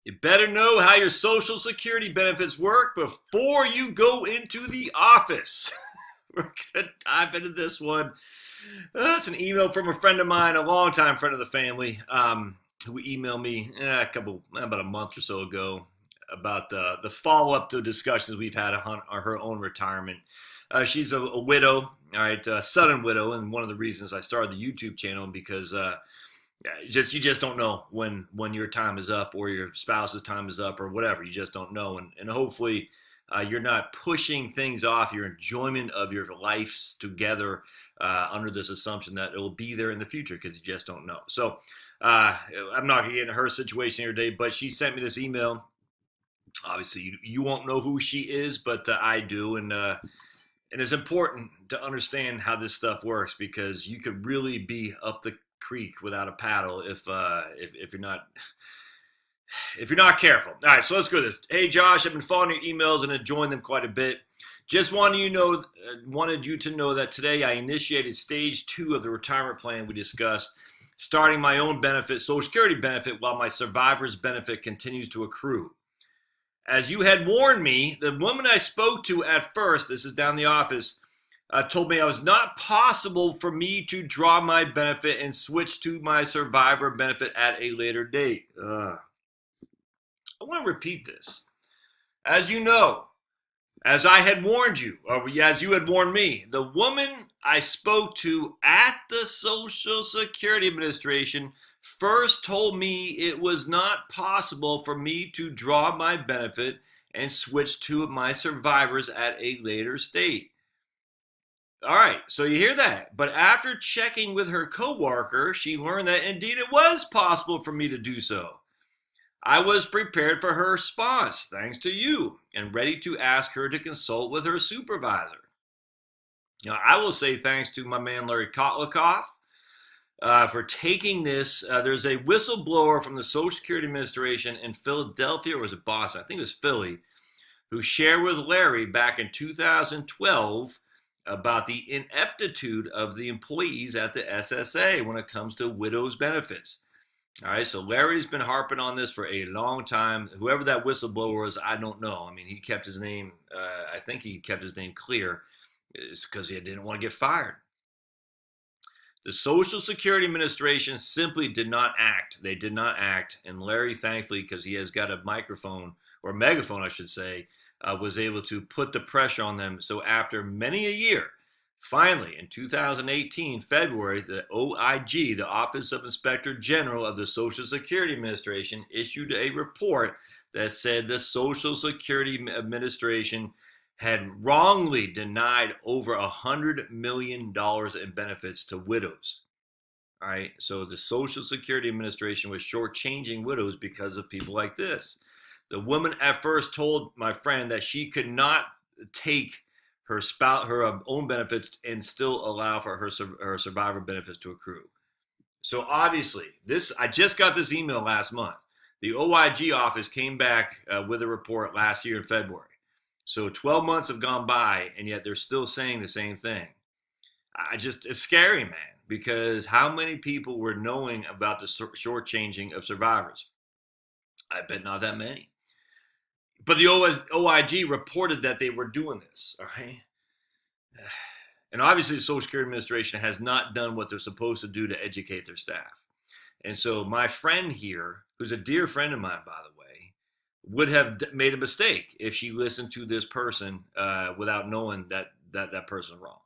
You better know how your Social Security benefits work before you go into the office. We're going to dive into this one. It's an email from a friend of mine, a longtime friend of the family, who emailed me about a month or so ago about the follow-up to discussions we've had on her own retirement. She's a widow, all right, sudden widow, and one of the reasons I started the YouTube channel because you just don't know when your time is up or your spouse's time is up or whatever. You just don't know, and hopefully you're not pushing things off your enjoyment of your lives together under this assumption that it will be there in the future because you just don't know. So I'm not going to get into her situation here today, but she sent me this email. Obviously, you won't know who she is, but I do, and it's important to understand how this stuff works because you could really be up the creek without a paddle if you're not careful. All right, so let's go to this. Hey, Josh, I've been following your emails and enjoying them quite a bit. Just wanted you to know that today I initiated stage 2 of the retirement plan we discussed, starting my own benefit, Social Security benefit, while my survivor's benefit continues to accrue. As you had warned me, the woman I spoke to at first, this is down in the office, told me it was not possible for me to draw my benefit and switch to my survivor benefit at a later date. I want to repeat this. As you know, as I had warned you, or as you had warned me, the woman I spoke to at the Social Security Administration first told me it was not possible for me to draw my benefit and switch to my survivors at a later date. All right, so you hear that. But after checking with her coworker, she learned that indeed it was possible for me to do so. I was prepared for her response, thanks to you, and ready to ask her to consult with her supervisor. Now, I will say thanks to my man Larry Kotlikoff for taking this. There's a whistleblower from the Social Security Administration in Philadelphia, or was it Boston? I think it was Philly, who shared with Larry back in 2012 about the ineptitude of the employees at the SSA when it comes to widows' benefits. All right, so Larry's been harping on this for a long time. Whoever that whistleblower was, I don't know. I mean, he kept his name, I think he kept his name clear. It's because he didn't want to get fired. The Social Security Administration simply did not act. They did not act. And Larry, thankfully, because he has got a microphone, or megaphone, I should say, was able to put the pressure on them. So after many a year, finally, in 2018, February, the OIG, the Office of Inspector General of the Social Security Administration, issued a report that said the Social Security Administration had wrongly denied over $100 million in benefits to widows. All right, so the Social Security Administration was shortchanging widows because of people like this. The woman at first told my friend that she could not take her own benefits and still allow for her survivor benefits to accrue. So obviously, I just got this email last month. The OIG office came back with a report last year in February. So 12 months have gone by, and yet they're still saying the same thing. It's scary, man, because how many people were knowing about the shortchanging of survivors? I bet not that many. But the OIG reported that they were doing this, all right? And obviously the Social Security Administration has not done what they're supposed to do to educate their staff. And so my friend here, who's a dear friend of mine, by the way, would have made a mistake if she listened to this person without knowing that person wrong.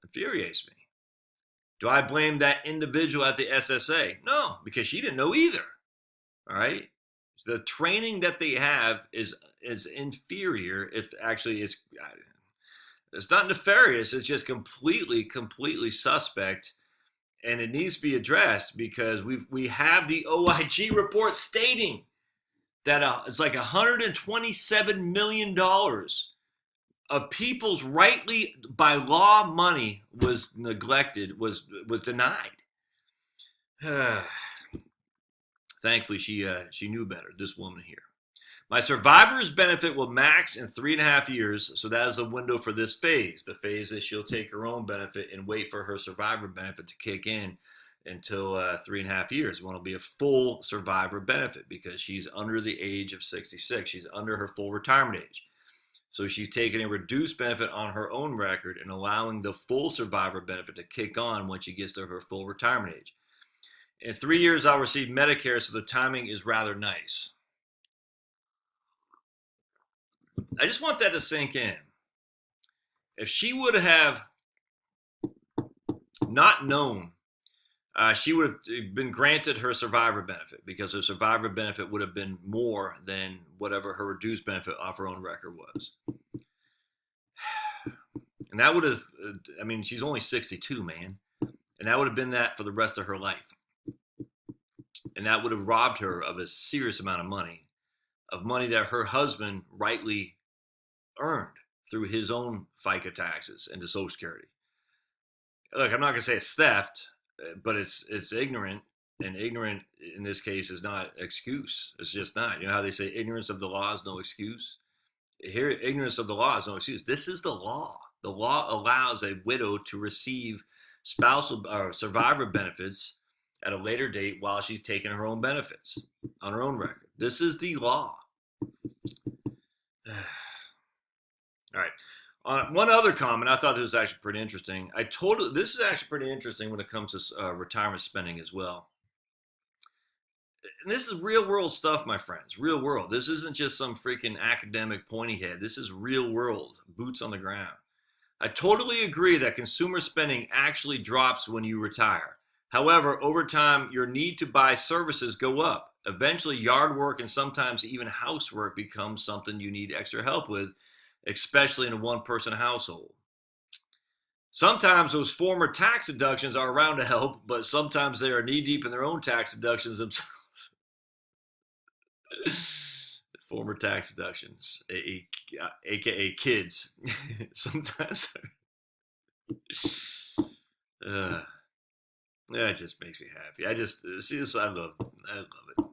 Infuriates me. Do I blame that individual at the SSA? No, because she didn't know either, all right? The training that they have is inferior. It's not nefarious. It's just completely suspect, and it needs to be addressed because we have the OIG report stating that it's like $127 million of people's rightly by law money was neglected, was denied. Thankfully, she knew better, this woman here. My survivor's benefit will max in 3.5 years, so that is the window for this phase. The phase that she'll take her own benefit and wait for her survivor benefit to kick in until 3.5 years, when it'll be a full survivor benefit because she's under the age of 66. She's under her full retirement age. So she's taking a reduced benefit on her own record and allowing the full survivor benefit to kick on when she gets to her full retirement age. In 3 years, I'll receive Medicare, so the timing is rather nice. I just want that to sink in. If she would have not known, she would have been granted her survivor benefit because her survivor benefit would have been more than whatever her reduced benefit off her own record was. And that would have, I mean, she's only 62, man. And that would have been that for the rest of her life. And that would have robbed her of a serious amount of money that her husband rightly earned through his own FICA taxes into Social Security. Look, I'm not going to say it's theft, but it's ignorant, and ignorant in this case is not excuse. It's just not. You know how they say ignorance of the law is no excuse? Here, ignorance of the law is no excuse. This is the law. The law allows a widow to receive spousal or survivor benefits at a later date while she's taking her own benefits on her own record. This is the law. All right. One other comment, I thought this was actually pretty interesting. This is actually pretty interesting when it comes to retirement spending as well. And this is real world stuff, my friends. Real world. This isn't just some freaking academic pointy head. This is real world, boots on the ground. I totally agree that consumer spending actually drops when you retire. However, over time, your need to buy services go up. Eventually, yard work and sometimes even housework becomes something you need extra help with, especially in a one-person household. Sometimes those former tax deductions are around to help, but sometimes they are knee-deep in their own tax deductions themselves. Former tax deductions, aka kids. Sometimes. That just makes me happy. I just see this. I love it.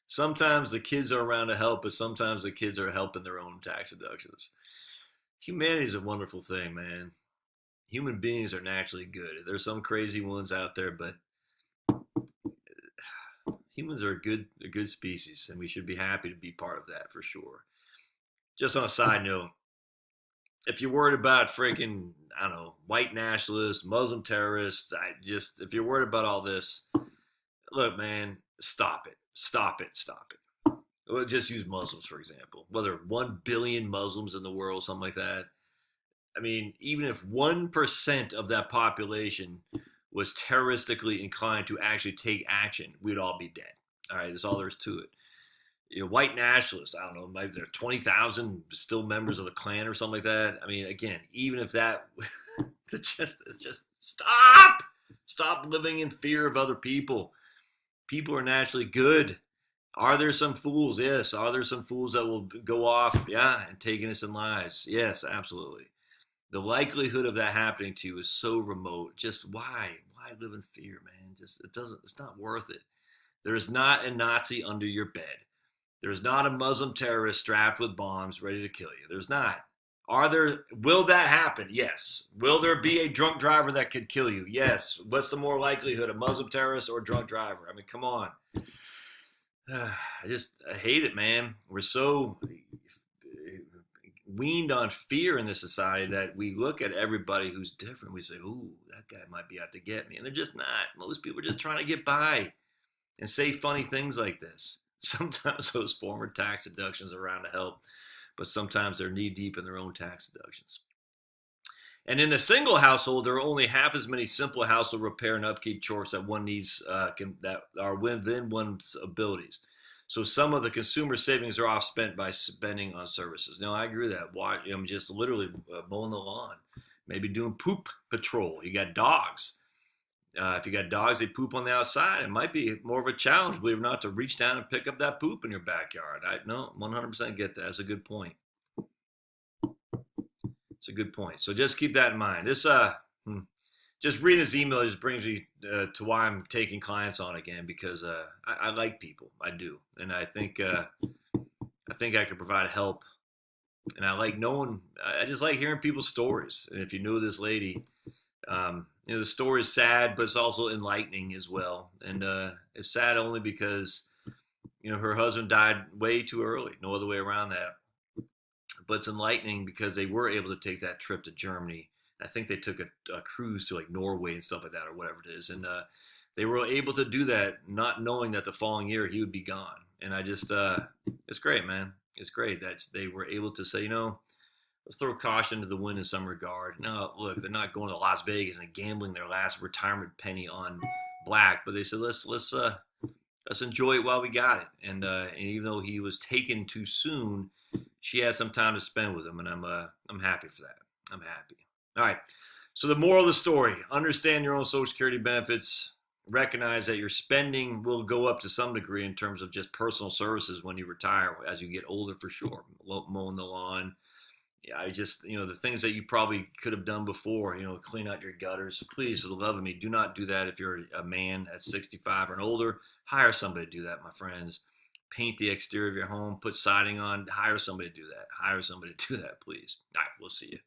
Sometimes the kids are around to help, but sometimes the kids are helping their own tax deductions. Humanity is a wonderful thing, man. Human beings are naturally good. There's some crazy ones out there, but humans are a good species, and we should be happy to be part of that for sure. Just on a side note, if you're worried about freaking, I don't know, white nationalists, Muslim terrorists, if you're worried about all this, look, man, stop it. We'll just use Muslims, for example. Whether 1 billion Muslims in the world, something like that. I mean, even if 1% of that population was terroristically inclined to actually take action, we'd all be dead. All right, that's all there is to it. You know, white nationalists, I don't know, maybe there are 20,000 still members of the Klan or something like that. I mean, again, even if that, it's just stop living in fear of other people. People are naturally good. Are there some fools? Yes. Are there some fools that will go off? Yeah, and take innocent lives? Yes, absolutely. The likelihood of that happening to you is so remote. Just why live in fear, man? It's not worth it. There is not a Nazi under your bed. There's not a Muslim terrorist strapped with bombs ready to kill you. There's not. Will that happen? Yes. Will there be a drunk driver that could kill you? Yes. What's the more likelihood, a Muslim terrorist or a drunk driver? I mean, come on. I hate it, man. We're so weaned on fear in this society that we look at everybody who's different. We say, ooh, that guy might be out to get me. And they're just not. Most people are just trying to get by and say funny things like this. Sometimes those former tax deductions are around to help, but sometimes they're knee deep in their own tax deductions. And in the single household, there are only half as many simple household repair and upkeep chores that one needs that are within one's abilities. So some of the consumer savings are off spent by spending on services. No, I agree with that. I'm just literally mowing the lawn, maybe doing poop patrol. You got dogs. If you got dogs, they poop on the outside. It might be more of a challenge, believe it or not, to reach down and pick up that poop in your backyard. I 100% get that. That's a good point. It's a good point. So just keep that in mind. This, just reading this email just brings me to why I'm taking clients on again, because I like people. I do, and I think I can provide help. And I like knowing. I just like hearing people's stories. And if you know this lady, the story is sad, but it's also enlightening as well. And it's sad only because her husband died way too early. No other way around that. But it's enlightening because they were able to take that trip to Germany. I think they took a cruise to like Norway and stuff like that, or whatever it is. And they were able to do that, not knowing that the following year he would be gone. And I just, it's great, man. It's great that they were able to say, let's throw caution to the wind in some regard. No, look, they're not going to Las Vegas and gambling their last retirement penny on black, but they said let's enjoy it while we got it. And even though he was taken too soon, she had some time to spend with him, and I'm happy for that. I'm happy. All right. So the moral of the story: understand your own Social Security benefits. Recognize that your spending will go up to some degree in terms of just personal services when you retire, as you get older, for sure. Mowing the lawn. Yeah, I just, the things that you probably could have done before, clean out your gutters. Please, for the love of me, do not do that if you're a man at 65 or older. Hire somebody to do that, my friends. Paint the exterior of your home, put siding on, hire somebody to do that. Hire somebody to do that, please. All right, we'll see you.